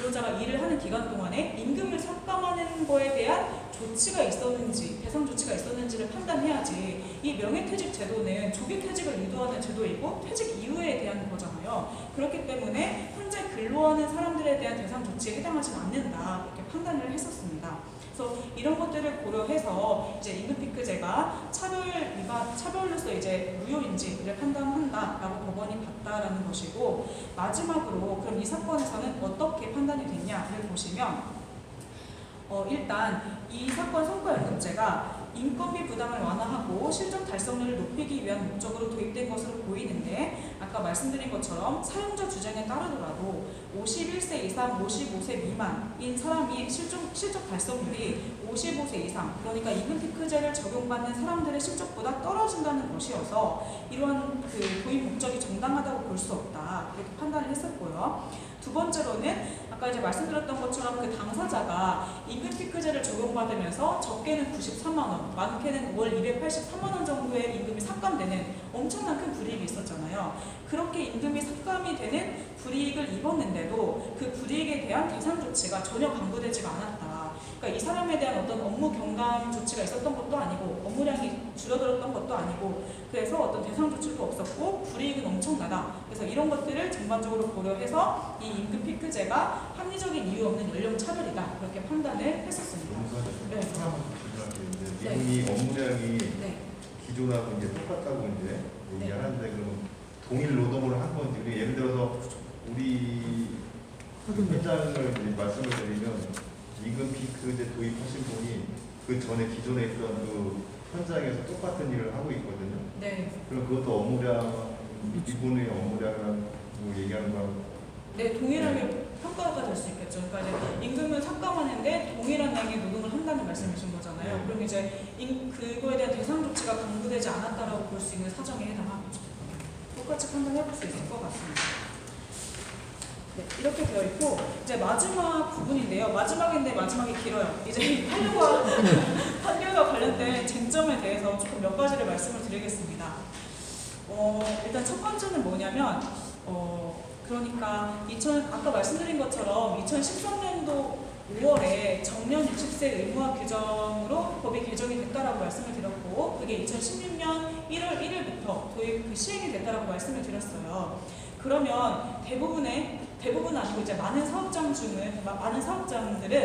근로자가 일을 하는 기간 동안에 임금을 삭감하는 거에 대한 조치가 있었는지, 대상 조치가 있었는지를 판단해야지 이 명예퇴직 제도는 조기퇴직을 유도하는 제도이고 퇴직 이후에 대한 거잖아요. 그렇기 때문에 현재 근로하는 사람들에 대한 대상 조치에 해당하지는 않는다 이렇게 판단을 했었습니다. 그래서 이런 것들을 고려해서 이제 임금피크제가 차별로서 이제 무효인지를 판단한다라고 법원이 봤다라는 것이고, 마지막으로 그럼 이 사건에서는 어떻게 판단이 됐냐를 보시면 일단 이 사건 성과연금제가 인건비 부담을 완화하고 실적 달성률을 높이기 위한 목적으로 도입된 것으로 보이는데, 아까 말씀드린 것처럼 사용자 주장에 따르더라도 51세 이상 55세 미만인 사람이 실적 달성률이 55세 이상, 그러니까 임금피크제를 적용받는 사람들의 실적보다 떨어진다는 것이어서 이러한 그 도입 목적이 정당하다고 볼 수 없다 이렇게 판단을 했었고요. 두 번째로는 아까 이제 말씀드렸던 것처럼 그 당사자가 임금피크제를 적용받으면서 적게는 93만 원, 많게는 월 283만 원 정도의 임금이 삭감되는 엄청난 큰 불이익이 있었잖아요. 그렇게 임금이 삭감이 되는 불이익을 입었는데도 그 불이익에 대한 대상 조치가 전혀 강구되지가 않았다. 그러니까 이 사람에 대한 어떤 업무 경감 조치가 있었던 것도 아니고 업무량이 줄어들었던 것도 아니고, 그래서 어떤 대상 조치도 없었고 불이익은 엄청나다. 그래서 이런 것들을 전반적으로 고려해서 이 임금피크제가 합리적인 이유 없는 연령 차별이다 그렇게 판단을 했었습니다. 네. 이미 업무량이 기존하고 이제 똑같다고 이제 얘기하는데 그럼 동일 노동을 한 건지, 예를 들어서 우리 회장을 이제 말씀을 드리면 임금피크제 도입하신 분이 그 전에 기존에 있던 그 현장에서 똑같은 일을 하고 있거든요. 네. 그럼 그것도 업무량, 이분의 업무량을 얘기하는 거랑 동일하게 평가가 될 수 있겠죠. 그러니까 이제 임금을 삭감하는데 동일한 양의 노동을 한다는 말씀이신 거잖아요. 그럼 이제 그거에 대한 대상 조치가 강구되지 않았다라고 볼 수 있는 사정에 해당하겠죠. 똑같이 판단해 볼 수 있을 것 같습니다. 네, 이렇게 되어 있고, 이제 마지막 부분인데요. 마지막인데 마지막이 길어요. 이제 판결과 관련된 쟁점에 대해서 조금 몇 가지를 말씀을 드리겠습니다. 일단 첫 번째는 뭐냐면, 그러니까 아까 말씀드린 것처럼 2013년도 5월에 정년 60세 의무화 규정으로 법이 개정이 됐다라고 말씀을 드렸고, 그게 2016년 1월 1일부터 도입 시행이 됐다라고 말씀을 드렸어요. 그러면 대부분 아니고 이제 많은 사업장들은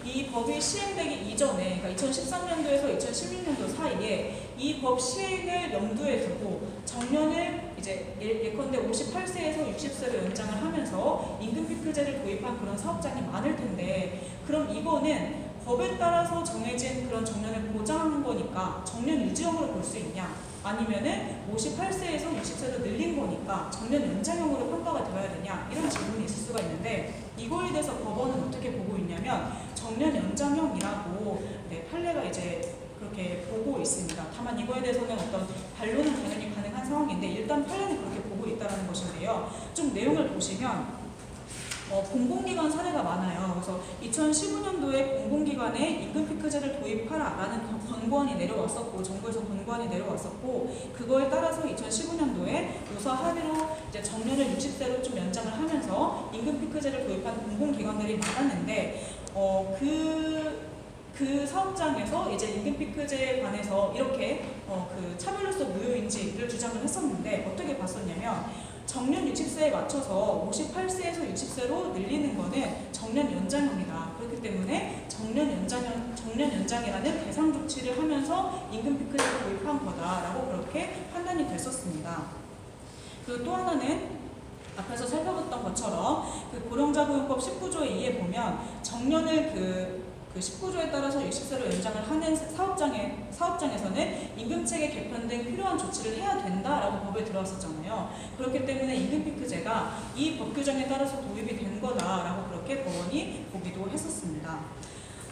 이 법이 시행되기 이전에, 그러니까 2013년도에서 2016년도 사이에 이 법 시행을 염두에 두고 정년을 이제 예컨대 58세에서 60세로 연장을 하면서 임금피크제를 도입한 그런 사업장이 많을 텐데, 그럼 이거는 법에 따라서 정해진 그런 정년을 보장하는 거니까 정년 유지형으로 볼 수 있냐, 아니면은 58세에서 60세로 늘린 거니까 정년 연장형으로 평가가 되어야 되냐, 이런 질문이 있을 수가 있는데, 이거에 대해서 법원은 어떻게 보고 있냐면 정년 연장형이라고 판례가 이제 그렇게 보고 있습니다. 다만 이거에 대해서는 어떤 반론은 당연히 가능한 상황인데, 일단 판례는 그렇게 보고 있다는 것인데요. 좀 내용을 보시면 공공기관 사례가 많아요. 그래서 2015년도에 공공기관에 임금피크제를 도입하라라는 권고안이 내려왔었고, 정부에서 권고안이 내려왔었고, 그거에 따라서 2015년도에 유사 합의로 이제 정년을 60세로 좀 연장을 하면서 임금피크제를 도입한 공공기관들이 많았는데, 그 사업장에서 이제 임금피크제에 관해서 이렇게 그 차별로서 무효인지를 주장을 했었는데, 어떻게 봤었냐면 정년 60세에 맞춰서 58세에서 60세로 늘리는 거는 정년 연장형이다. 그렇기 때문에 정년 연장이라는 대상 조치를 하면서 임금피크제를 도입한 거다라고 그렇게 판단이 됐었습니다. 그리고 또 하나는 앞에서 살펴봤던 것처럼 그 고령자고용법 19조에 의해 보면 정년을 그 19조에 따라서 60세로 연장을 하는 사업장에서는 임금체계 개편 등 필요한 조치를 해야 된다라고 법에 들어왔었잖아요. 그렇기 때문에 임금피크제가 이 법 규정에 따라서 도입이 된 거다라고 그렇게 법원이 보기도 했었습니다.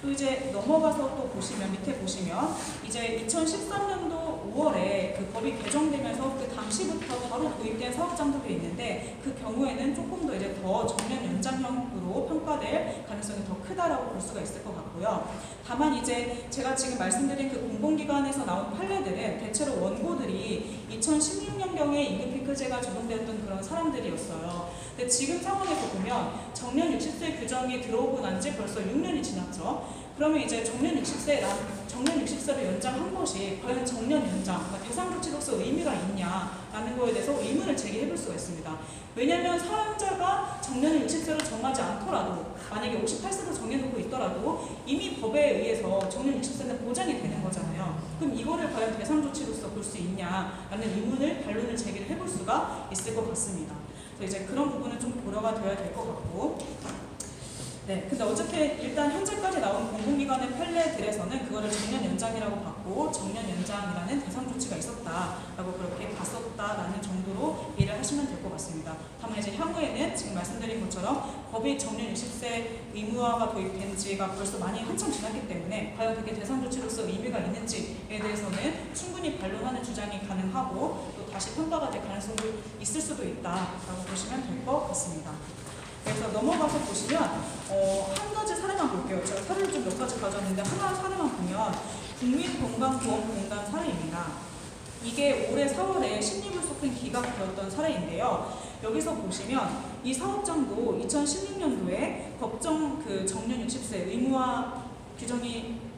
또 이제 넘어가서 또 보시면, 밑에 보시면 이제 2013년도 5월에 그 법이 개정되면서 그 당시부터 바로 도입된 사업장들이 있는데, 그 경우에는 조금 더 이제 더 정년 연장형으로 평가될 가능성이 더 크다라고 볼 수가 있을 것 같고요. 다만 이제 제가 지금 말씀드린 그 공공기관에서 나온 판례들은 대체로 원고들이 2016년 청년경에 임금피크제가 적용되었던 그런 사람들이었어요. 근데 지금 상황에서 보면 정년 60세 규정이 들어오고 난 지 벌써 6년이 지났죠. 그러면 이제 정년 60세로 연장한 것이 과연 정년 연장, 그러니까 대상 조치로서 의미가 있냐라는 거에 대해서 의문을 제기해 볼 수가 있습니다. 왜냐하면 사용자가 정년을 60세로 정하지 않더라도, 만약에 58세로 정해놓고 있더라도 이미 법에 의해서 정년 60세는 보장이 되는 거잖아요. 그럼 이거를 과연 대상 조치로서 볼 수 있냐라는 의문을, 반론을 제기를 해볼 수가 있을 것 같습니다. 그래서 이제 그런 부분은 좀 고려가 되어야 될 것 같고, 네, 근데 어쨌든 일단 현재까지 나온 공공기관의 판례들에서는 그거를 정년 연장이라고 봤고 정년 연장이라는 대상 조치가 있었다라고 그렇게 봤었다라는 정도로 이해를 하시면 될 것 같습니다. 다만 이제 향후에는 지금 말씀드린 것처럼 법이 정년 60세 의무화가 도입된 지가 벌써 많이 한참 지났기 때문에 과연 그게 대상 조치로서 의미가 있는지에 대해서는 충분히 반론하는 주장이 가능하고 또 다시 평가가 될 가능성도 있을 수도 있다라고 보시면 될 것 같습니다. 그래서 넘어가서 보시면 한 가지 사례만 볼게요. 제가 사례를 좀 몇 가지 가져왔는데 하나 사례만 보면 국민건강보험공단 사례입니다. 이게 올해 4월에 심리불속행 기각되었던 사례인데요. 여기서 보시면 이 사업장도 2016년도에 법정 그 정년 60세 의무화 규정이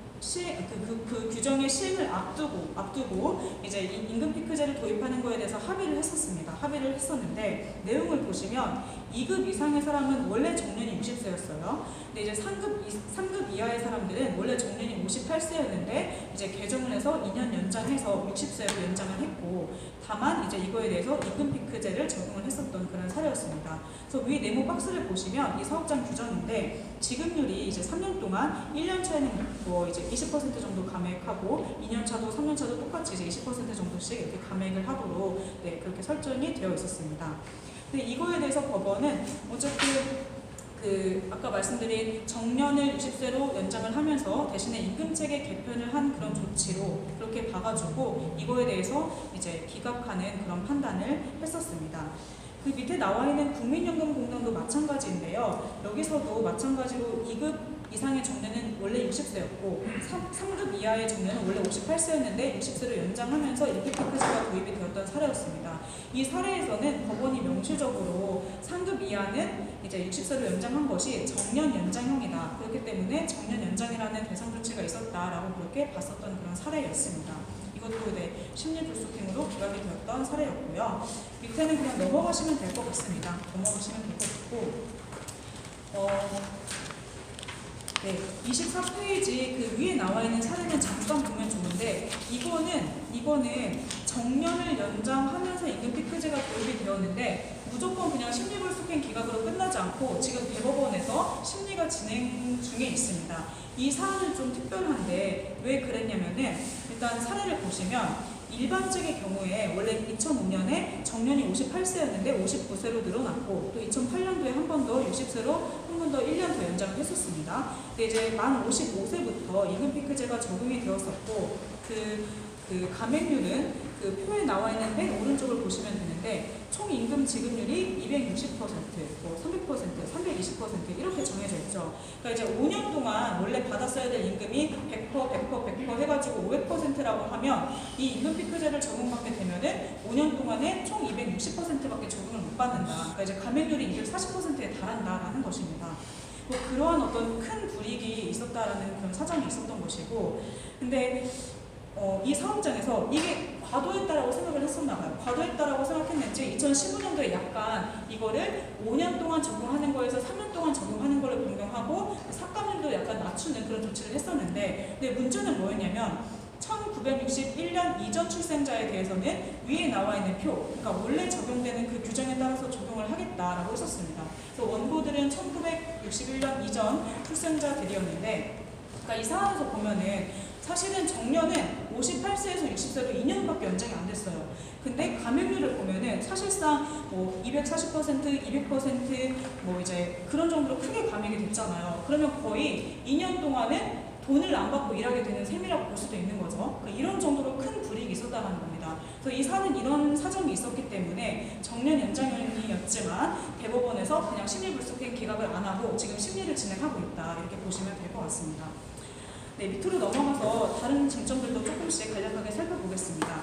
그 규정의 시행을 앞두고 이제 임금피크제를 도입하는 거에 대해서 합의를 했었는데 내용을 보시면 2급 이상의 사람은 원래 정년이 60세였어요. 근데 이제 3급 이하의 사람들은 원래 정년이 58세였는데 이제 개정을 해서 2년 연장해서 60세로 연장을 했고, 다만 이제 이거에 대해서 임금피크제를 적용을 했었던 그런 사례였습니다. 그래서 위 네모 박스를 보시면 이 사업장 규정인데 지급률이 이제 3년 동안 1년 차에는 뭐 이제 20% 정도 감액하고 2년 차도 3년 차도 똑같이 이제 20% 정도씩 이렇게 감액을 하도록 네, 그렇게 설정이 되어 있었습니다. 근데 이거에 대해서 법원은 어쨌든 아까 말씀드린 정년을 60세로 연장을 하면서 대신에 임금체계 개편을 한 그런 조치로 그렇게 봐가지고 이거에 대해서 이제 기각하는 그런 판단을 했었습니다. 그 밑에 나와 있는 국민연금공단도 마찬가지인데요. 여기서도 마찬가지로 2급 이상의 정년은 원래 60세였고 3급 이하의 정년은 원래 58세였는데 60세로 연장하면서 임금피크제가 도입이 되었던 사례였습니다. 이 사례에서는 법원이 명시적으로 3급 이하는 이제 60세로 연장한 것이 정년 연장형이다. 그렇기 때문에 정년 연장이라는 대상 조치가 있었다라고 그렇게 봤었던 그런 사례였습니다. 이것도 네, 심리불속행으로 기각이 되었던 사례였고요. 밑에는 그냥 넘어가시면 될 것 같습니다. 넘어가시면 될 것 같고, 네, 24페이지 그 위에 나와 있는 사례는 잠깐 보면 좋은데 이거는 정년을 연장하면서 임금피크제가 도입이 되었는데 무조건 그냥 심리불속행 기각으로 끝나지 않고 지금 대법원에서 심리가 진행 중에 있습니다. 이 사안은 좀 특별한데 왜 그랬냐면은 일단 사례를 보시면 일반직의 경우에 원래 2005년에 정년이 58세였는데 59세로 늘어났고 또 2008년도에 한 번 더 60세로 한 번 더 1년 더 연장을 했었습니다. 근데 이제 만 55세부터 임금피크제가 적용이 되었었고 그 감액률은 그 표에 나와 있는 맨 오른쪽을 보시면 되는데 총 임금 지급률이 260%, 뭐 300%, 320% 이렇게 정해져 있죠. 그러니까 이제 5년 동안 원래 받았어야 될 임금이 100% 해가지고 500%라고 하면 이 임금피크제를 적용받게 되면은 5년 동안에 총 260%밖에 적용을 못 받는다. 그러니까 이제 감액률이 240%에 달한다라는 것입니다. 뭐 그러한 어떤 큰 불이익이 있었다라는 그런 사정이 있었던 것이고, 근데 이 사업장에서 이게 과도했다라고 생각을 했었나 봐요. 과도했다라고 생각했는지 2015년도에 약간 이거를 5년 동안 적용하는 거에서 3년 동안 적용하는 거를 변경하고 삭감률도 약간 낮추는 그런 조치를 했었는데, 근데 문제는 뭐였냐면 1961년 이전 출생자에 대해서는 위에 나와 있는 표, 그러니까 원래 적용되는 그 규정에 따라서 적용을 하겠다라고 했었습니다. 그래서 원고들은 1961년 이전 출생자들이었는데, 그러니까 이 사안에서 보면은 사실은 정년은 58세에서 60세로 2년밖에 연장이 안 됐어요. 근데 감액률을 보면은 사실상 뭐 240%, 200% 뭐 이제 그런 정도로 크게 감액이 됐잖아요. 그러면 거의 2년 동안은 돈을 안 받고 일하게 되는 셈이라고 볼 수도 있는 거죠. 그러니까 이런 정도로 큰 불이익이 있었다는 겁니다. 그래서 이 사안은 이런 사정이 있었기 때문에 정년 연장형이었지만 대법원에서 그냥 심리불속행 기각을 안 하고 지금 심리를 진행하고 있다. 이렇게 보시면 될 것 같습니다. 네, 밑으로 넘어가서 다른 쟁점들도 조금씩 간략하게 살펴보겠습니다.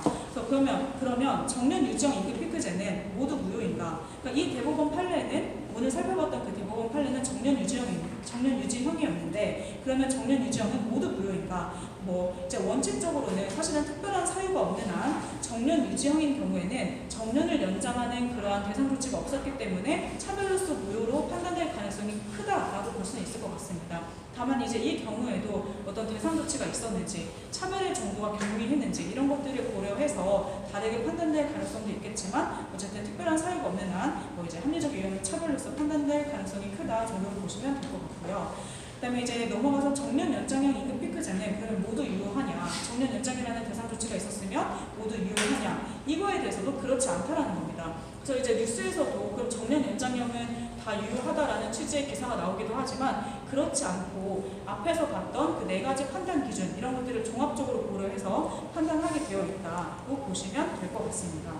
그러면 정년 유지형 임금 피크제는 모두 무효인가? 그러니까 이 대법원 판례는 오늘 살펴봤던 그 대법원 판례는 정년 유지형이었는데 그러면 정년 유지형은 모두 무효인가? 뭐 이제 원칙적으로는 사실은 특별한 사유가 없는 한 정년 유지형인 경우에는 정년을 연장하는 그러한 대상 조치가 없었기 때문에 차별로서 무효로 판단될 가능성이 크다라고 볼 수는 있을 것 같습니다. 다만 이제 이 경우에도 어떤 대상 조치가 있었는지 차별의 정도가 경미했는지 이런 것들을 고려해서 다르게 판단될 가능성도 있겠지만 어쨌든 특별한 사유가 없는 한 뭐 이제 합리적 이유는 차별로서 판단될 가능성이 크다 정도로 보시면 될 것 같고요. 그다음에 이제 넘어가서 정년 연장형 임금 피크제는 그러면 모두 유효하냐? 정년 연장이라는 대상 조치가 있었으면 모두 유효하냐? 이거에 대해서도 그렇지 않다라는 겁니다. 그래서 이제 뉴스에서도 그럼 정년 연장형은 다 유효하다라는 취지의 기사가 나오기도 하지만 그렇지 않고 앞에서 봤던 그 4가지 판단 기준 이런 것들을 종합적으로 고려해서 판단하게 되어 있다고 보시면 될 것 같습니다.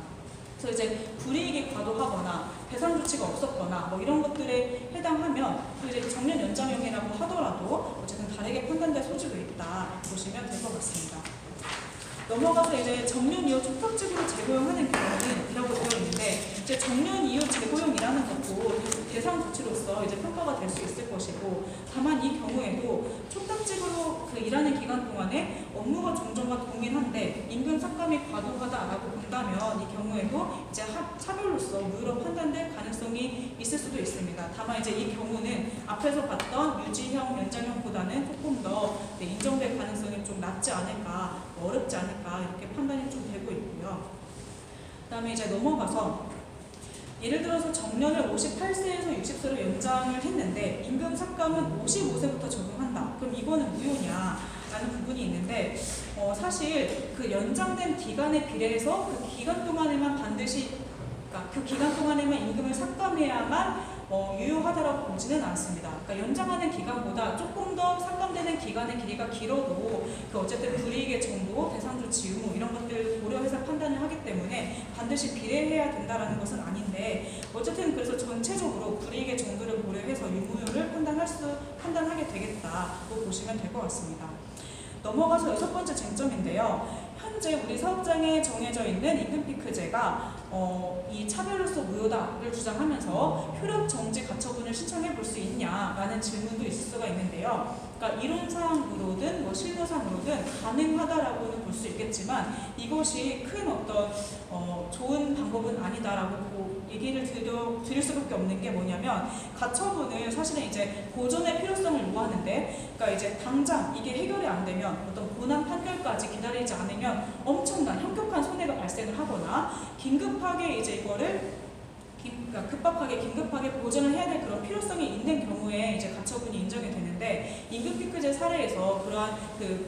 그래서 이제 불이익이 과도하거나 배상 조치가 없었거나 뭐 이런 것들에 해당하면 또 이제 정년 연장형이라고 하더라도 어쨌든 다르게 판단될 소지도 있다 보시면 될 것 같습니다. 넘어가서 이제 정년 이후 촉탁직으로 재고용하는 경우는 이라고 되어 있는데 이제 정년 이후 재고용이라는 것도 대상 조치로서 이제 평가가 될 수 있을 것이고 다만 이 경우에도 촉탁직으로 그 일하는 기간 동안에 업무가 종전과 동일한데 임금 삭감이 과도하다라고 본다면 이 경우에도 이제 차별로서 무효로 판단될 가능성이 있을 수도 있습니다. 다만 이제 이 경우는 앞에서 봤던 유지형, 연장형보다는 조금 더 인정될 가능성이 좀 낮지 않을까, 어렵지 않을까 이렇게 판단이 좀 되고 있고요. 그다음에 이제 넘어가서 예를 들어서 정년을 58세에서 60세로 연장을 했는데 임금 삭감은 55세부터 적용한다. 그럼 이거는 무효냐? 라는 부분이 있는데 사실 그 연장된 기간에 비례해서 그 기간 동안에만 반드시 그러니까 그 기간 동안에만 임금을 삭감해야만 유효하다라고 보지는 않습니다. 그러니까 연장하는 기간보다 조금 더 삭감되는 기간의 길이가 길어도 그 어쨌든 불이익의 정도, 대상 조치 유무 이런 것들을 고려해서 판단을 하기 때문에 반드시 비례해야 된다라는 것은 아닌데 어쨌든 그래서 전체적으로 불이익의 정도를 고려해서 유무효를 판단하게 되겠다고 보시면 될 것 같습니다. 넘어가서 6번째 쟁점인데요. 현재 우리 사업장에 정해져 있는 임금 피크제가 이 차별로서 무효다를 주장하면서 효력 정지 가처분을 신청해 볼 수 있냐라는 질문도 있을 수가 있는데요. 그러니까 이론상으로든 뭐 실무상으로든 가능하다라고는 볼 수 있겠지만 이것이 큰 어떤 좋은 방법은 아니다라고 얘기를 드릴 수밖에 없는 게 뭐냐면 가처분을 사실은 이제 보존의 필요성을 요하는데 그러니까 이제 당장 이게 해결이 안 되면 어떤 본안 판결까지 기다리지 않으면 엄청난 현격한 손해가 발생을 하거나 긴급하게 이제 이거를 급박하게 긴급하게 보전을 해야 될 그런 필요성이 있는 경우에 이제 가처분이 인정이 되는데 임금 피크제 사례에서 그러한 그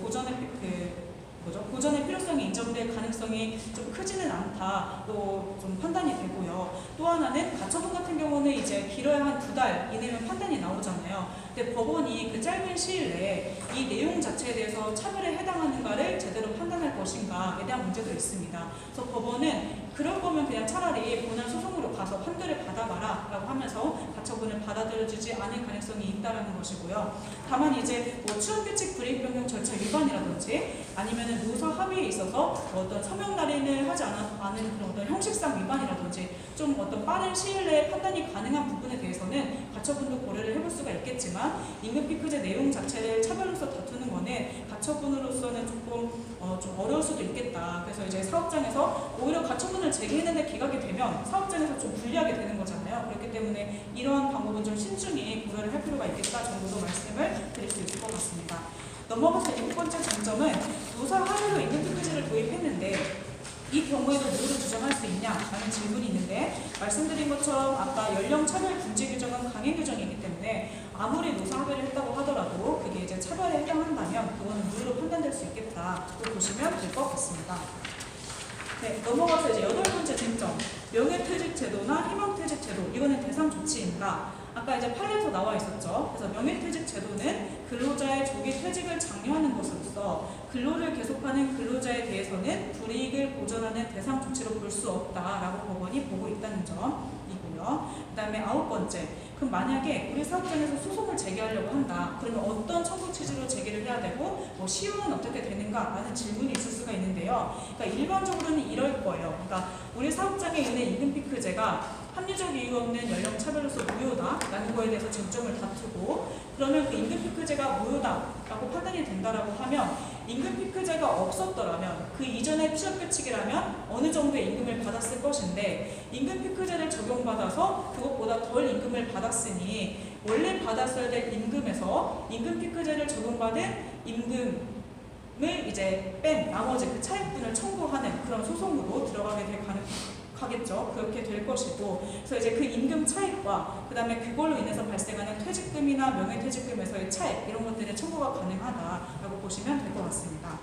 보전의 필요성이 인정될 가능성이 좀 크지는 않다로 좀 판단이 되고요. 또 하나는 가처분 같은 경우는 이제 길어야 한 2달 이내면 판단이 나오잖아요. 근데 법원이 그 짧은 시일 내에 이 내용 자체에 대해서 차별에 해당하는가를 제대로 판단할 것인가에 대한 문제도 있습니다. 그래서 법원은 그럴 거면 그냥 차라리 본안 소송으로 가서 판결을 받아봐라 라고 하면서 가처분을 받아들여주지 않을 가능성이 있다는 것이고요. 다만 이제 뭐 추억규칙 불이익 변경 절차 위반이라든지 아니면은 노사 합의에 있어서 어떤 서명 날인을 하지 않은 그런 어떤 형식상 위반이라든지 좀 어떤 빠른 시일 내에 판단이 가능한 부분에 대해서는 가처분도 고려를 해볼 수가 있겠지만 임금 피크제 내용 자체를 차별로서 다투는 거는 가처분으로서는 좀 어려울 수도 있겠다. 그래서 이제 사업장에서 오히려 가처분을 제기했는데 기각이 되면 사업장에서 좀 불리하게 되는 거잖아요. 그렇기 때문에 이러한 방법은 좀 신중히 고려를 할 필요가 있겠다 정도도 말씀을 드릴 수 있을 것 같습니다. 넘어가서 7번째 쟁점은 노사 합의로 임금 피크제를 도입했는데 이 경우에도 무효를 규정할 수 있냐라는 질문이 있는데 말씀드린 것처럼 아까 연령 차별 금지 규정은 강행 규정이기 때문에 아무리 노사 합의를 했다고 하더라도 그게 이제 차별에 해당한다면 그거는 무효로 판단될 수 있겠다고 보시면 될 것 같습니다. 네, 넘어가서 이제 8번째 쟁점 명예퇴직 제도나 희망퇴직 제도 이거는 대상 조치인가? 아까 이제 판례에서 나와 있었죠. 그래서 명예퇴직 제도는 근로자의 조기 퇴직을 장려하는 것으로서 근로를 계속하는 근로자에 대해서는 불이익을 보전하는 대상 조치로 볼 수 없다라고 법원이 보고 있다는 점이고요. 그 다음에 9번째, 그럼 만약에 우리 사업장에서 소송을 제기하려고 제기하려고 한다. 그러면 어떤 청구 취지로 제기를 해야 되고 뭐 시효는 어떻게 되는가라는 질문이 있을 수가 있는데요. 그러니까 일반적으로는 이럴 거예요. 그러니까 우리 사업장에 있는 임금피크제가 합리적 이유 없는 연령 차별로서 무효다라는 거에 대해서 쟁점을 다투고, 그러면 그 임금피크제가 무효다라고 판단이 된다라고 하면 임금피크제가 없었더라면 그 이전의 취업규칙이라면 어느 정도의 임금을 받았을 것인데, 임금피크제를 적용받아서 그것보다 덜 임금을 받았으니 원래 받았어야 될 임금에서 임금피크제를 적용받은 임금을 이제 뺀 나머지 그 차액분을 청구하는 그런 소송으로 들어가게 될 가능하겠죠. 그렇게 될 것이고, 그래서 이제 그 임금 차익과 그 다음에 그걸로 인해서 발생하는 퇴직금이나 명예퇴직금에서의 차익 이런 것들의 청구가 가능하다라고 보시면 될 것 같습니다.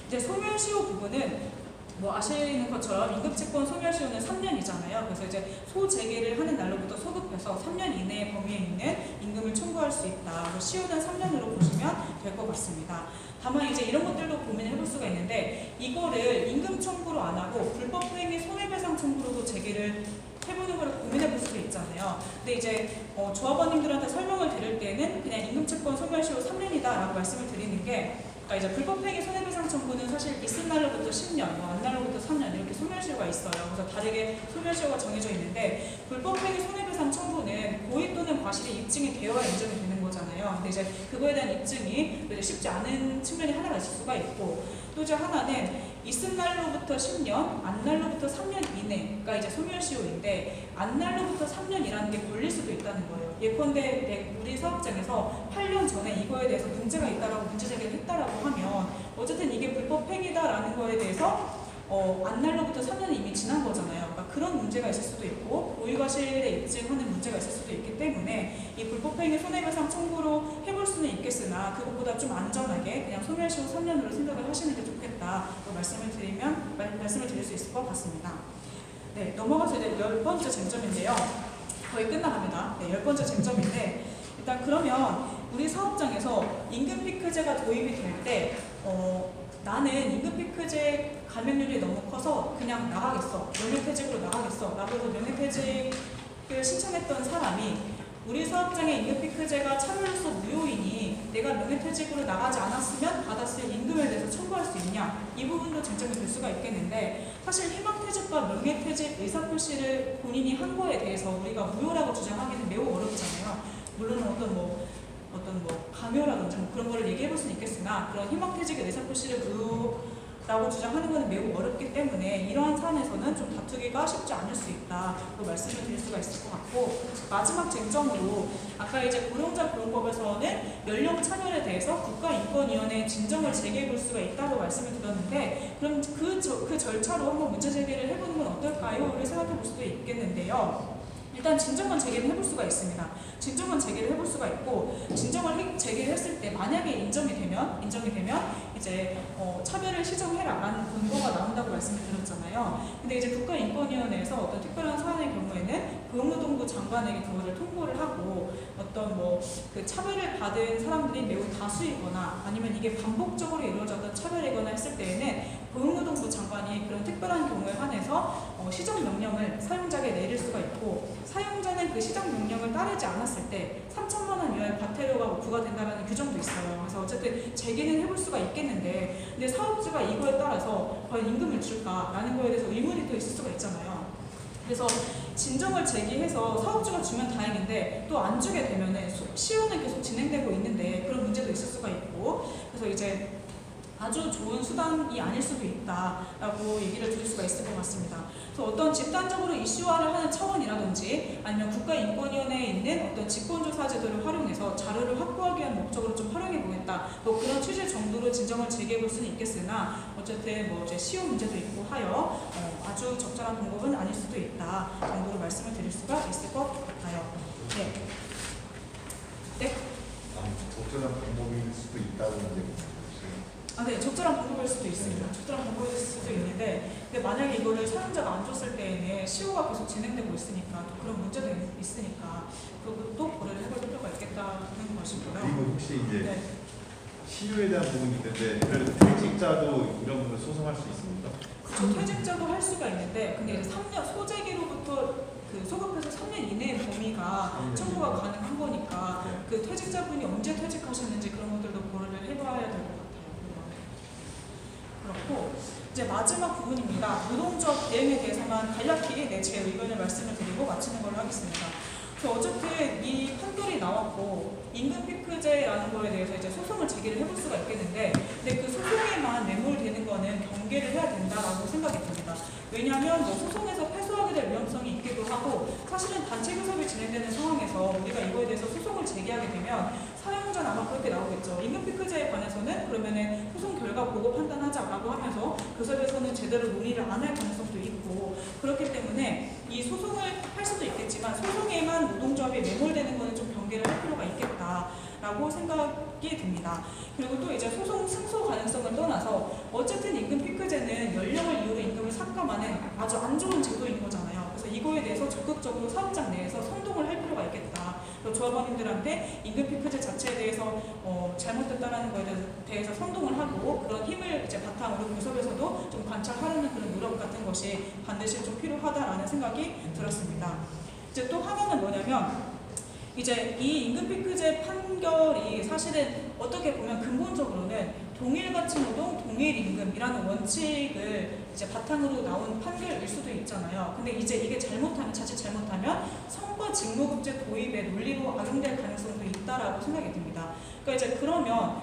이제 소멸시효 부분은 뭐 아시는 것처럼 임금채권 소멸시효는 3년이잖아요. 그래서 이제 소재개를 하는 날로부터 소급해서 3년 이내의 범위에 있는 임금을 청구할 수 있다. 시효는 3년으로 보시면 될 것 같습니다. 다만 이제 이런 것들도 고민해 볼 수가 있는데, 이거를 임금 청구로 안 하고 불법행위 손해배상 청구로도 제기를 해보는 걸 고민해 볼 수도 있잖아요. 근데 이제 조합원님들한테 설명을 드릴 때는 그냥 임금채권 소멸시효 3년이다라고 말씀을 드리는 게, 그러니까 이제 불법행위 손해배상 청구는 사실 있은 날로부터 10년, 안 날로부터 3년 이렇게 소멸시효가 있어요. 그래서 다르게 소멸시효가 정해져 있는데, 불법행위 손해배상 청구는 고의 또는 과실이 입증이 되어야 인정이 되는 거잖아요. 근데 이제 그거에 대한 입증이 이제 쉽지 않은 측면이 하나가 있을 수가 있고, 또 이제 하나는 있은 날로부터 10년, 안 날로부터 3년 이내가 이제 소멸시효인데, 안 날로부터 3년이라는 게 걸릴 수도 있다는 거예요. 예컨대 우리 사업장에서 8년 전에 이거에 대해서 문제가 있다라고 문제 제기를 했다라고 하면 어쨌든 이게 불법행위다라는 거에 대해서 안 날로부터 3년이 이미 지난 거잖아요. 그러니까 그런 문제가 있을 수도 있고 고의과실에 입증하는 문제가 있을 수도 있기 때문에 이 불법행위 손해배상 청구로 해볼 수는 있겠으나 그것보다 좀 안전하게 그냥 소멸시효 3년으로 생각을 하시는 게 좋겠다고 말씀을 드릴 수 있을 것 같습니다. 네, 넘어가서 이제 10번째 쟁점인데요. 거의 끝나갑니다. 네, 10번째 쟁점인데, 일단 그러면 우리 사업장에서 임금피크제가 도입이 될 때 나는 임금피크제 감액률이 너무 커서 그냥 나가겠어, 명예퇴직으로 나가겠어 라고 해서 명예퇴직을 신청했던 사람이 우리 사업장의 임금피크제가 차별로서 무효이니 내가 명예퇴직으로 나가지 않았으면 받았을 임금에 대해서 청구할 수 있냐, 이 부분도 쟁점이 될 수가 있겠는데, 사실 희망퇴직과 명예퇴직 의사표시를 본인이 한 거에 대해서 우리가 무효라고 주장하기는 매우 어렵잖아요. 물론 어떤 강요라든지 그런 거를 얘기해 볼 수는 있겠으나, 그런 희망퇴직의 의사표시를 무효라고 주장하는 것은 매우 어렵기 때문에 이러한 사안에서는 좀 다투기가 쉽지 않을 수 있다고 말씀을 드릴 수가 있을 것 같고, 마지막 쟁점으로 아까 이제 고용자고용법에서는 연령 차별에 대해서 국가인권위원회에 진정을 제기해 볼 수가 있다고 말씀을 드렸는데, 그럼 그 절차로 한번 문제 제기를 해보는 건 어떨까요? 를 생각해 볼 수도 있겠는데요. 일단 진정은 제기를 해볼 수가 있습니다. 진정은 제기를 해볼 수가 있고, 진정을 제기를 했을 때 만약에 인정이 되면 이제 차별을 시정해라라는 권고가 나온다고 말씀을 드렸잖아요. 근데 이제 국가인권위원회에서 어떤 특별한 사안의 경우에는 고용노동부 장관에게 그거를 통보를 하고, 어떤 그 차별을 받은 사람들이 매우 다수이거나 아니면 이게 반복적으로 이루어졌던 차별이거나 했을 때에는 고용노동부 장관이 그런 특별한 경우에 한해서 시정명령을 사용자에게 내릴 수가 있고, 사용자는 그 시정명령을 따르지 않았을 때 3천만 원 이하의 과태료가 부과된다는 규정도 있어요. 그래서 어쨌든 제기는 해볼 수가 있겠는데, 근데 사업주가 이거에 따라서 과연 임금을 줄까라는 거에 대해서 의문이 또 있을 수가 있잖아요. 그래서 진정을 제기해서 사업주가 주면 다행인데 또 안 주게 되면은 시효는 계속 진행되고 있는데 그런 문제도 있을 수가 있고, 그래서 이제 아주 좋은 수단이 아닐 수도 있다라고 얘기를 드릴 수가 있을 것 같습니다. 그래서 어떤 집단적으로 이슈화를 하는 차원이라든지 아니면 국가인권위원회에 있는 어떤 직권조사 제도를 활용해서 자료를 확보하기 위한 목적으로 좀 활용해 보겠다, 그런 취지 정도로 진정을 제기해 볼 수는 있겠으나 어쨌든 이제 시효 문제도 있고 하여 아주 적절한 방법은 아닐 수도 있다 정도로 말씀을 드릴 수가 있을 것 같아요. 네. 네. 적절한 방법일 수도 있다고 이제. 네, 적절한 방법일 수도 있습니다. 적절한 방법일 수도 있는데, 근데 만약에 이거를 사용자가 안 줬을 때에는 시효가 계속 진행되고 있으니까 또 그런 문제도 있으니까 그것도 고려를 해볼 필요가 있겠다는 것이고요. 그리고 혹시 이제 네. 시효에 대한 부분이 있는데, 그래도 퇴직자도 이런 부분을 소송할 수 있습니까? 그렇죠. 퇴직자도 할 수가 있는데, 근데 이제 3년 소재기로부터 그 소급해서 3년 이내의 범위가 청구가 가능한 거니까 그 퇴직자분이 언제 퇴직하셨는지 그런 것들도 고려를 해봐야 될 것 같아요. 그렇고 이제 마지막 부분입니다. 노동조합 대응에 대해서만 간략히 제 의견을 말씀을 드리고 마치는 걸로 하겠습니다. 어쨌든 이 판결이 나왔고 임금 피크제라는 거에 대해서 이제 소송을 제기를 해볼 수가 있겠는데, 근데 그 소송에만 매몰되는 거는 경계를 해야 된다라고 생각이 듭니다. 왜냐하면 뭐 소송에서 패소하게 될 위험성이 있기도 하고, 사실은 단체 교섭이 진행되는 상황에서 우리가 이거에 대해서 소송을 제기하게 되면 사용자는 아마 그렇게 나오겠죠. 임금 피크제에 관해서는 그러면은 소송 결과 보고 판단하자라고 하면서 교섭에서는 제대로 논의를 안 할 가능성도 있고, 그렇기 때문에 이 소송을 할 수도 있겠지만 소송에만 노동조합이 매몰되는 거는 좀 경계를 할 필요가 있겠다라고 생각이 듭니다. 그리고 또 이제 소송 승소 가능성을 떠나서 어쨌든 임금 피크제는 연령을 이유로 임금을 삭감하는 아주 안 좋은 제도인 거잖아요. 그래서 이거에 대해서 적극적으로 사업장 내에서 선동을 할 필요가 있겠다. 조합원님들한테 임금 피크제 자체에 대해서 잘못됐다라는 거에 대해서 선동을 하고, 그런 힘을 이제 바탕으로 교섭에서도 좀 관찰하려는 그런 노력 같은 것이 반드시 좀 필요하다라는 생각이 들었습니다. 이제 또 하나는 뭐냐면, 이제 이 임금 피크제 판결이 사실은 어떻게 보면 근본적으로는 동일 가치 노동, 동일 임금이라는 원칙을 이제 바탕으로 나온 판결일 수도 있잖아요. 근데 이제 이게 자칫 잘못하면 성과 직무급제 도입의 논리로 악용될 가능성도 있다라고 생각이 듭니다. 그러니까 이제 그러면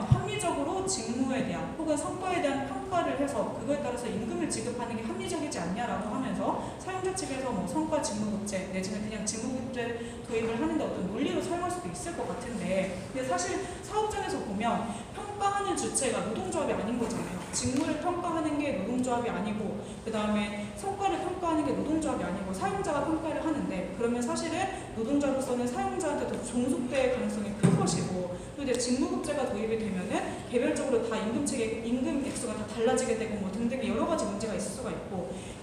합리적으로 직무에 대한 혹은 성과에 대한 평가를 해서 그거에 따라서 임금을 지급하는 게 합리적이지 않냐라고 하면서 사용자 측에서 뭐 성과 직무급제 내지는 그냥 직무급제 도입을 하는데 어떤 논리로 사용할 수도 있을 것 같은데, 근데 사실 사업장에서 보면 평가하는 주체가 노동조합이 아닌 거잖아요. 직무를 평가하는 게 노동조합이 아니고, 그 다음에 성과를 평가하는 게 노동조합이 아니고 사용자가 평가를 하는데, 그러면 사실은 노동자로서는 사용자한테 더 종속될 가능성이 큰 것이고, 또 이제 직무급제가 도입이 되면은 개별적으로 다 임금 액수가 다 달라지게 되고 뭐 등등의 여러 가지 문제가 있을 수가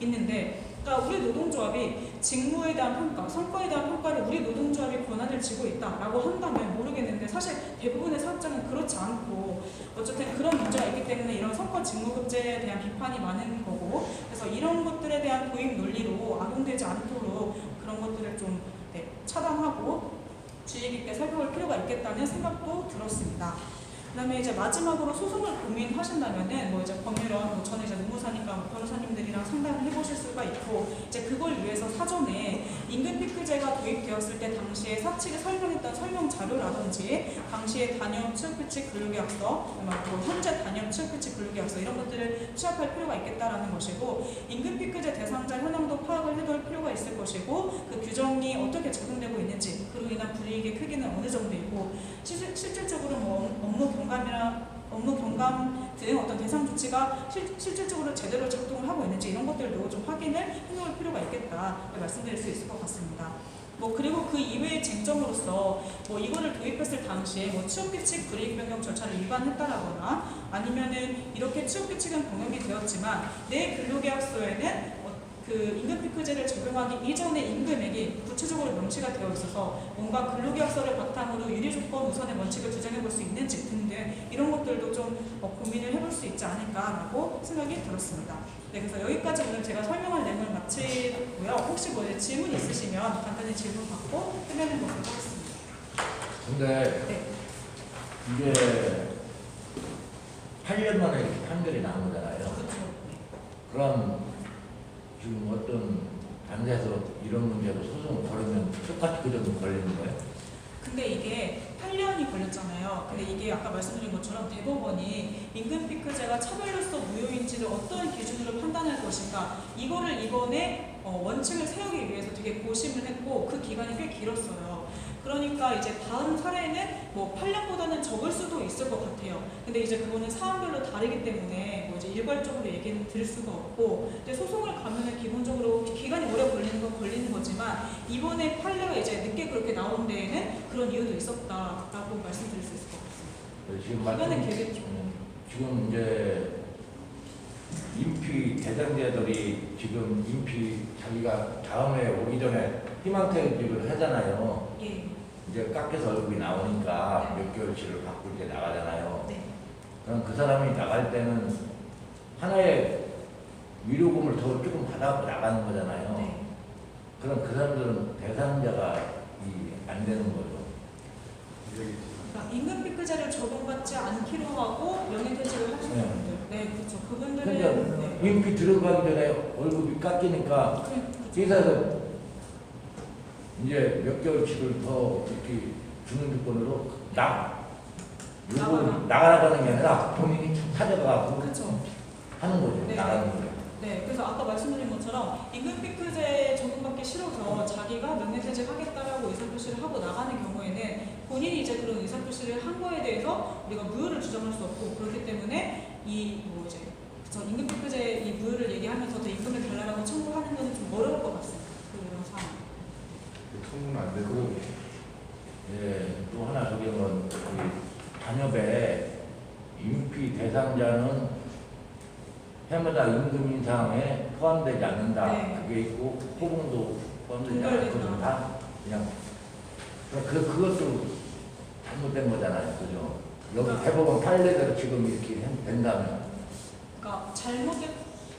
있는데, 그러니까 우리 노동조합이 직무에 대한 평가, 성과에 대한 평가를 우리 노동조합이 권한을 쥐고 있다라고 한다면 모르겠는데, 사실 대부분의 사업장은 그렇지 않고 어쨌든 그런 문제가 있기 때문에 이런 성과 직무급제에 대한 비판이 많은 거고, 그래서 이런 것들에 대한 도입 논리로 악용되지 않도록 그런 것들을 좀 차단하고 주의 깊게 살펴볼 필요가 있겠다는 생각도 들었습니다. 그다음에 이제 마지막으로 소송을 고민하신다면은 뭐 이제 법률원, 저는 이제 노무사니까 변호사님들이랑 상담을 해보실 수가 있고, 이제 그걸 위해서 사전에 임금 피크제가 도입되었을 때 당시에 사측이 설명했던 설명 자료라든지 당시에 단협 취업규칙 근로계약서, 그리고 현재 단협 취업규칙 근로계약서 이런 것들을 취합할 필요가 있겠다라는 것이고, 임금 피크제 대상자 현황도 파악을 해둘 필요가 있을 것이고, 그 규정이 어떻게 적용되고 있는지, 그로 인한 불이익의 크기는 어느 정도이고, 실질적으로 뭐 업무 경감 등 어떤 대상 조치가 실질적으로 제대로 작동을 하고 있는지 이런 것들도 좀 확인을 해놓을 필요가 있겠다 말씀드릴 수 있을 것 같습니다. 그리고 그 이외의 쟁점으로서 이거를 도입했을 당시에 취업규칙 불이익 변경 절차를 위반했다라거나, 아니면은 이렇게 취업규칙은 병역이 되었지만 내 근로계약서에는 그 임금 피크제를 적용하기 이전의 임금액이 구체적으로 명시가 되어 있어서 뭔가 근로계약서를 바탕으로 유리조건 우선의 원칙을 주장해 볼 수 있는지 등등 이런 것들도 좀 고민을 해볼 수 있지 않을까라고 생각이 들었습니다. 네, 그래서 여기까지 오늘 제가 설명할 내용을 마치고요. 혹시 질문 있으시면 간단히 질문 받고 끝내는 것으로 하겠습니다. 근데 이게 8년 만에 이렇게 판결이 나온 거잖아요. 그렇죠. 그럼 지금 어떤 단체에서 이런 문제로 소송을 걸으면 똑같이 그 정도 걸리는 거예요? 근데 이게 8년이 걸렸잖아요. 근데 이게 아까 말씀드린 것처럼 대법원이 임금 피크제가 차별로서 무효인지를 어떤 기준으로 판단할 것인가, 이거를 이번에 원칙을 세우기 위해서 되게 고심을 했고 그 기간이 꽤 길었어요. 그러니까 이제 다음 사례는 8년보다는 적을 수도 있을 것 같아요. 근데 이제 그거는 사안별로 다르기 때문에 이제 일괄적으로 얘기는 드릴 수가 없고, 근데 소송을 가면은 기본적으로 기간이 오래 걸리는 건 걸리는 거지만 이번에 판례가 이제 늦게 그렇게 나온 데에는 그런 이유도 있었다라고 말씀드릴 수 있을 것 같습니다. 지금 기간은 길겠죠. 지금 이제 인피 대상자들이 지금 인피 자기가 다음에 오기 전에 희망퇴직을 하잖아요. 예. 이제 깎여서 얼굴이 나오니까 네. 몇 개월치를 받고 이제 나가잖아요. 네. 그럼 그 사람이 나갈 때는 하나의 위로금을 더 조금 받아갖고 나가는 거잖아요. 네. 그럼 그 사람들은 대상자가 안 되는 거죠. 그러니까 임금 피크제를 적용받지 않기로 하고 명예퇴직을 하시는 네. 분들, 네, 그렇죠. 그분들은 그러니까 네. 임피 들어가기 전에 월급이 깎이니까 그렇죠. 회사에서 이제 몇 개월치를 더 이렇게 주는 조건으로 나가라는 게 아니라 본인이 찾아가고 그렇죠. 하는 거죠. 네. 나가는 거죠. 네, 그래서 아까 말씀드린 것처럼 임금 피크제 적용받기 싫어서 자기가 명예퇴직하겠다라고 의사표시를 하고 나가는 경우에는 본인이 이제 그런 의사표시를 한 거에 대해서 우리가 무효를 주장할 수 없고 그렇기 때문에 이 뭐 이제 그쵸, 임금 피크제 이 무효를 얘기하면서 더 임금을 달라고 청구하는 거는 좀 어려울 것 같습니다. 그런 상황. 청구는 안 되고 예, 또 하나 적용은 잔여배 임피 대상자는 해마다 임금 인상에 포함되지 않는다. 네. 그게 있고 호봉도 포함되지 분별된다. 않거든. 다 그냥 그것도 잘못된 거잖아요, 그죠? 여기 그러니까 대법원 판례대로 지금 이렇게 된다면. 그러니까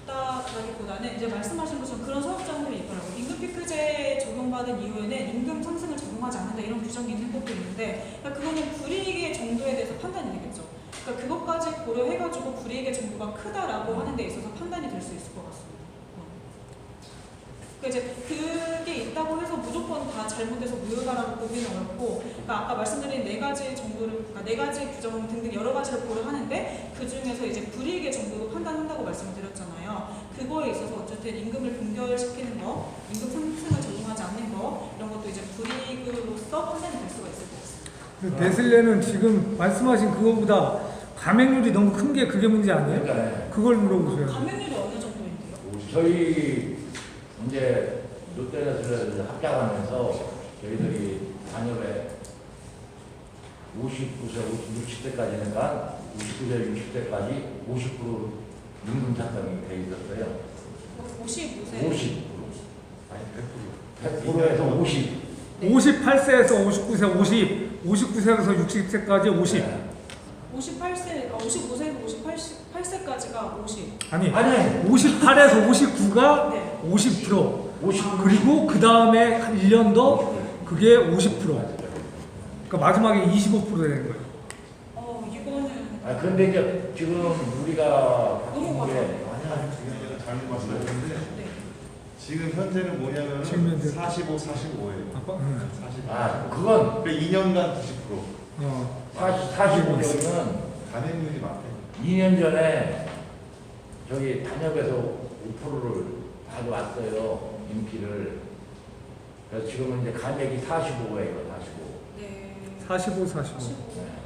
잘못됐다라기보다는 이제 말씀하신 것처럼 그런 사업장들이 있더라고요. 임금 피크제 적용받은 이후에는 임금 상승을 적용하지 않는다 이런 규정이 있는 것도 있는데 그러니까 그거는 불이익의 정도에 대해서 판단이 되겠죠. 그러니까 그것까지 고려해가지고 불이익의 정도가 크다라고 하는 데 있어서 판단이 될 수 있을 것 같습니다. 그러니까 이제 그게 있다고 해서 무조건 다 잘못돼서 무효다라고 보기는 어렵고, 그러니까 아까 말씀드린 네 가지 정도를, 그러니까 네 가지 규정 등등 여러 가지를 고려하는데 그 중에서 이제 불이익의 정도로 판단한다고 말씀을 드렸잖아요. 그거에 있어서 어쨌든 임금을 동결시키는 거, 임금 상승을 적용하지 않는 거 이런 것도 이제 불이익으로서 판단이 될 수가 있을 것 같습니다. 네슬레는 지금 말씀하신 그거보다 감액률이 너무 큰 게 그게 문제 아니에요? 그러니까 그걸 물어보셔요. 감액률이 어느 정도인데요? 저희 이제 롯데레스를 합작하면서 저희들이 잔여배 59세, 60세까지니까 59세, 60세까지 50% 임금 상승이 돼 있었어요. 55세? 50%. 아니 100%에서 50. 58세에서 59세 50, 59세에서 60세까지 50. 58세, 55세에서 58세까지가 50. 아니, 아니, 58에서 59가 네. 50%. 50. 그리고 그 다음에 한 1년 더 그게 50%. 그러니까 마지막에 25% 되는 거예요. 이거는 근데 이제 지금 우리가 너무 바뀐 게 아니야 지금 잘못 말씀하셨는데 네. 지금 현재는 뭐냐면 지금 현재 45, 45예요. 아빠, 45. 그건 그러니까 2년간 90%. 45년은 감액률이 많대요. 2년 전에 저기 단협에서 5%를 가져왔어요. 인기를. 그래서 지금은 이제 감액이 45예요. 45. 네. 45, 45.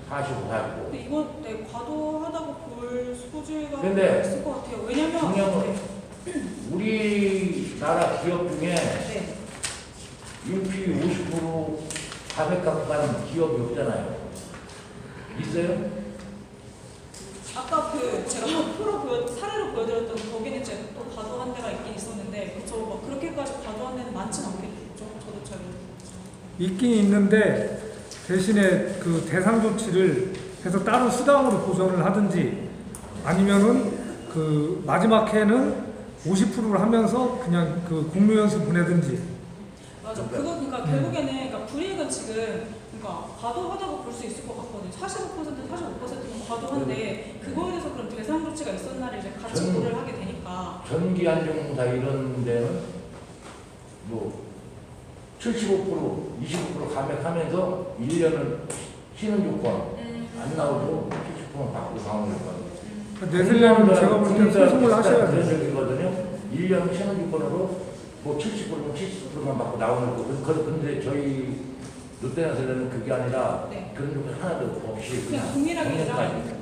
45, 45. 근데 이건 네, 과도하다고 볼 소지가 근데 있을 것 같아요. 왜냐면 중요한 우리나라 기업 중에 네. 인피 50% 감액 갖고 가는 기업이 없잖아요. 있어요? 아까 제가 사례로 보여드렸던 거기는 제가 또 과도한 데가 있긴 있었는데 그쵸 막 그렇게까지 과도한 데는 많진 않겠죠. 저도 잘 모르겠어요. 있긴 있는데 대신에 그 대상 조치를 해서 따로 수당으로 보전을 하든지 아니면은 그 마지막 해는 50%를 하면서 그냥 그 공무연수 보내든지. 맞아. 그러니까 결국에는 그러니까 불이익은 지금 그러니까 과도하다고 볼 수 있을 것 같거든요. 45%는 과도한데 그거에 대해서 그럼 대상 조치가 있었나를 이제 같이 고려를 하게 되니까. 전기 안정사 이런 데는 뭐 75%, 25% 감액하면서 1년은 쉬는 조건 안 나오고 70% 받고 나오는 거예요. 네슬레는 제가 볼 때 소송을 하셔야 그런 돼요. 적이거든요. 1년 쉬는 조건으로 뭐 70%면 70%만 받고 나오는 거. 근데 저희 롯데네슬레는 그게 아니라 네. 그런 조건 하나도 없이 그냥 동일하게 정년까지.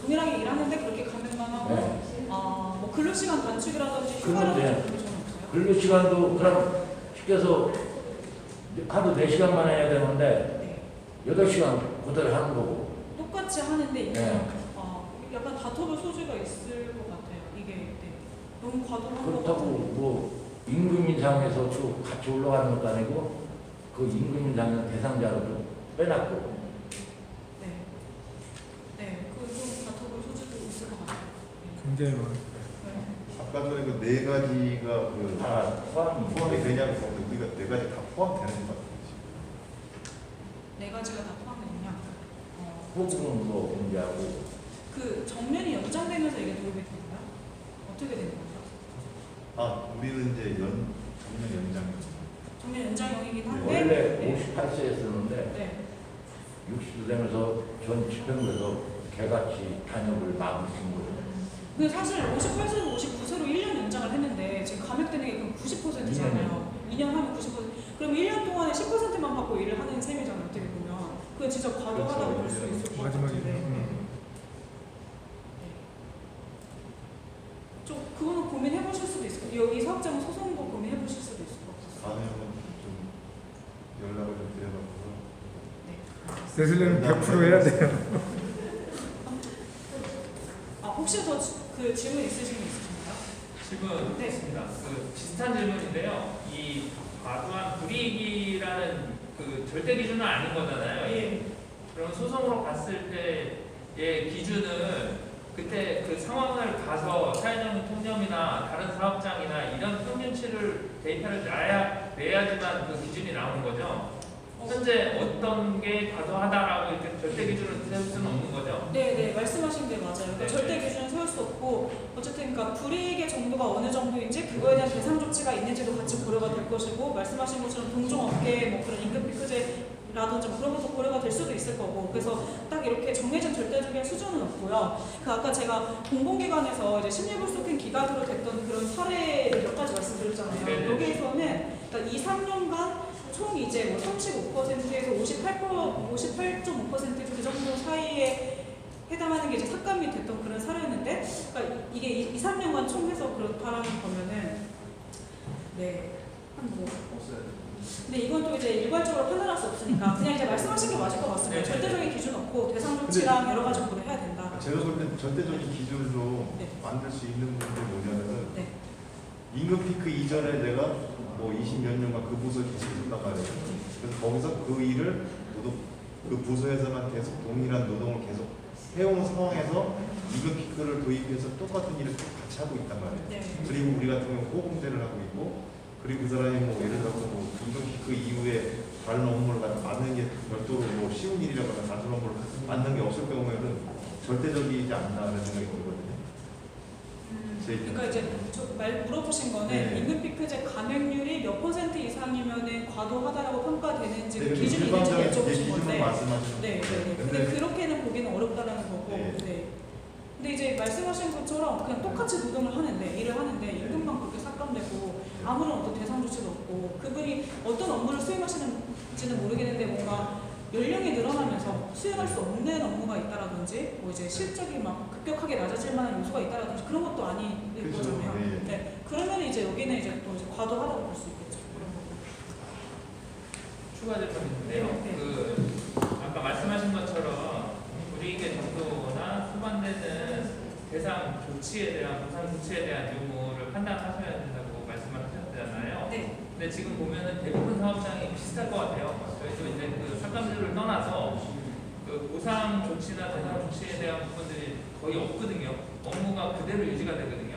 동일하게 일하는데 그렇게 감액만 하고 네. 뭐 근로시간 단축이라든지 그런데 휴가라든지 그런 게 전혀 없어요. 근로 시간도 그럼 시켜서 하루 4시간만 해야 되는데 네. 8시간 그대로 하는 거고. 똑같이 하는데 이제 네. 약간 다퉈볼 소지가 있을 것 같아요. 이게 네. 너무 과도한 것 그렇다고 같아요. 뭐 임금 인상에서 쭉 같이 올라가는 것도 아니고 그 임금 인상은 대상자로 좀 빼놨고. 네. 네. 그좀 다퉈볼 소지도 있을 것 같아요. 굉장히 많아요. 네. 아까 전에 그 네 가지가 그 다 포함이 포함이 되냐고 했는데 우리가 네 가지 다 포함되는 것 같아요. 지금. 네 가지가 다 포함되느냐? 호흡은 뭐 문제하고 그 정년이 연장되면서 이게 도입이 되나요? 어떻게 되는 거죠? 아, 우리는 이제 정년 연장. 정년 연장형이긴 한데 원래 네. 58세였었는데 네. 60도 되면서 전 집행부에서 개같이 단협을 막으신 거예요. 근데 사실 58세로 59세로 1년 연장을 했는데 지금 감액되는 게 그럼 90%잖아요. 2년 하면 90%. 그럼 1년 동안에 10%만 받고 일을 하는 셈이잖아요. 어떻게 보면. 그게 진짜 과도하다고 볼 수 있을 것 마지막에. 같은데. 좀 그거는 고민해 보실 수도 있을 것 같아요. 여기 사업자는 소송도 고민해 보실 수도 있을 것 같아요. 다음에 한번 좀 연락을 좀 드려갖고. 네. 네슬레는 100% 해야 돼요. 아 혹시 더 그 질문 있으신 분 있으신가요? 질문 네. 있습니다. 그 비슷한 질문인데요. 이 과도한 불이익이라는 그 절대 기준은 아닌 거잖아요. 예. 그럼 소송으로 갔을 때의 기준은 그때 그 상황을 가서 사회적인 통념이나 다른 사업장이나 이런 평균치를 데이터를 내야지만 그 기준이 나오는 거죠. 현재 어떤 게 과도하다라고 이렇게 절대 기준을 세울 수는 없는 거죠. 네, 말씀하신 게 맞아요. 그러니까 네. 절대 기준을 세울 수 없고 어쨌든 그러니까 불이익의 정도가 어느 정도인지 그거에 대한 대상 조치가 있는지도 같이 고려가 될 것이고 말씀하신 것처럼 동종업계 뭐 그런 임금 피크제라든지 뭐 그런 것도 고려가 될 수도 있을 거고 그래서 딱 이렇게 정해진 절대적인 수준은 없고요. 그 아까 제가 공공기관에서 이제 심리불속행 기간으로 됐던 그런 사례 몇 가지 말씀드렸잖아요. 네네. 여기에서는 그러니까 2, 3년간 총 이제 뭐 35%에서 58.5%그 정도 사이에 해당하는 게 이제 삭감이 됐던 그런 사례였는데, 그러니까 이게 2, 3년간 총 해서 그렇다라는 거면은, 네, 한 뭐. 근데 이건 또 이제 일괄적으로 판단할 수 없으니까 그냥 이제 말씀하신 게 맞을 것 같습니다. 네. 절대적인 기준 없고 대상 조치랑 여러 가지 고려해야 된다. 제가 볼 때 절대적인 기준으로 네. 만들 수 있는 부분이 뭐냐면은 네. 임금 피크 이전에 내가 뭐 20몇 년간 그 부서에 계속 있단 말이에요. 그래서 거기서 그 일을 그 부서에서만 계속 동일한 노동을 계속 해온 상황에서 임금 피크를 도입해서 똑같은 일을 같이 하고 있단 말이에요. 네. 그리고 우리 같은 경우 호봉제를 하고 있고, 그리고 그 사람이 뭐 예를 들어서 뭐 임금 피크 이후에 다른 업무를 맡는 게 별도로 뭐 쉬운 일이라거나 다른 업무를 맡는 게 없을 경우에는 절대적이지 않나라는 생각이 들거든요. 그러니까 이제 물어보신 거는 네. 임금 피크제 감액률이 몇 % 이상이면은 과도하다라고 평가되는지 네, 기준이 있는지 일반적인 여쭤보신 기준을 건데. 말씀하시는 네. 근데 그렇게는 보기는 어렵다라는 거고. 네. 네. 근데 이제 말씀하신 것처럼 그냥 똑같이 노동을 하는데 일을 하는데 임금만 그렇게 삭감되고 아무런 어떤 대상 조치도 없고 그분이 어떤 업무를 수행하시는지는 모르겠는데 뭔가 연령이 늘어나면서 수행할 수 없는 업무가 있다라든지 뭐 이제 실적이 막 급격하게 낮아질 만한 요소가 있다라든지 그런 것도 아닐 그렇죠. 거잖아요. 네. 네. 그러면 이제 여기는 이제 또 이제 과도하다고 볼 수 있겠죠. 그런 거. 추가 질문인데요. 네. 그 아까 말씀하신 것처럼 불이익의 정도나 수반되는 대상 조치에 대한 보상 조치에 대한 요구를 판단하셔야 된다고 말씀을 하셨잖아요. 네. 근데 지금 보면은 대부분 사업장이 비슷할 것 같아요. 저희도 이제 그 삭감률을 떠나서 그 보상 조치나 대상 조치에 대한 부분들이 거의 없거든요. 업무가 그대로 유지가 되거든요.